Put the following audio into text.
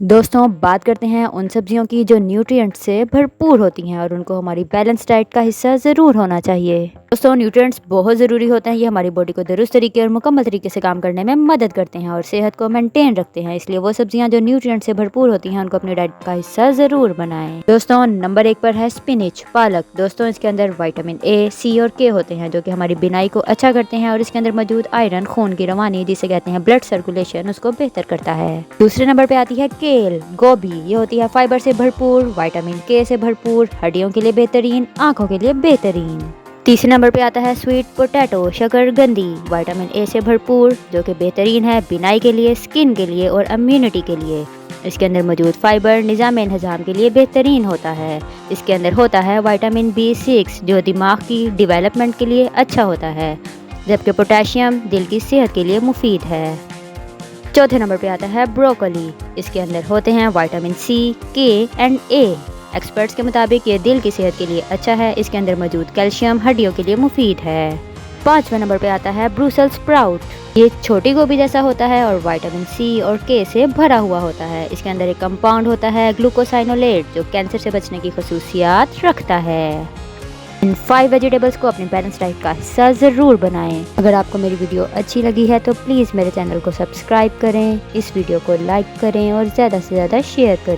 دوستوں بات کرتے ہیں ان سبزیوں کی جو نیوٹرینٹ سے بھرپور ہوتی ہیں اور ان کو ہماری بیلنس ڈائٹ کا حصہ ضرور ہونا چاہیے۔ دوستوں نیوٹرینٹس بہت ضروری ہوتے ہیں، یہ ہماری باڈی کو درست طریقے اور مکمل طریقے سے کام کرنے میں مدد کرتے ہیں اور صحت کو مینٹین رکھتے ہیں، اس لیے وہ سبزیاں جو نیوٹرینٹ سے بھرپور ہوتی ہیں ان کو اپنی ڈائٹ کا حصہ ضرور بنائیں۔ دوستوں نمبر 1 پر ہے سپینچ، پالک۔ دوستوں اس کے اندر وٹامن اے، سی اور کے ہوتے ہیں جو کہ ہماری بینائی کو اچھا کرتے ہیں، اور اس کے اندر موجود آئرن خون کی روانی جسے کہتے ہیں بلڈ سرکولیشن، اس کو بہتر کرتا ہے۔ دوسرے نمبر پہ آتی ہے کیل، گوبھی۔ یہ ہوتی ہے فائبر سے بھرپور، وٹامن کے سے بھرپور، ہڈیوں کے لیے بہترین، آنکھوں کے لیے بہترین۔ تیسرے نمبر پہ آتا ہے سویٹ پوٹیٹو، شکر گندی، وٹامن اے سے بھرپور جو کہ بہترین ہے بینائی کے لیے، سکن کے لیے اور امیونٹی کے لیے۔ اس کے اندر موجود فائبر نظام انہضام کے لیے بہترین ہوتا ہے۔ اس کے اندر ہوتا ہے وٹامن B6 جو دماغ کی ڈیولپمنٹ کے لیے اچھا ہوتا ہے، جبکہ پوٹاشیم دل کی صحت کے لیے مفید ہے۔ چوتھے نمبر پہ آتا ہے بروکولی۔ اس کے اندر ہوتے ہیں وٹامن سی، کے اینڈ اے۔ ایکسپرٹس کے مطابق یہ دل کی صحت کے لیے اچھا ہے، اس کے اندر موجود کیلشیم ہڈیوں کے لیے مفید ہے۔ پانچویں نمبر پہ آتا ہے بروسل سپراؤٹ۔ یہ چھوٹی گوبھی جیسا ہوتا ہے اور وٹامن سی اور کے سے بھرا ہوا ہوتا ہے۔ اس کے اندر ایک کمپاؤنڈ ہوتا ہے گلوکوسائنولیٹ جو کینسر سے بچنے کی خصوصیات رکھتا ہے۔ ان 5 ویجیٹیبلز کو اپنی بیلنس ڈائٹ کا حصہ ضرور بنائیں۔ اگر آپ کو میری ویڈیو اچھی لگی ہے تو پلیز میرے چینل کو سبسکرائب کریں، اس ویڈیو کو لائک کریں اور زیادہ سے زیادہ شیئر کریں۔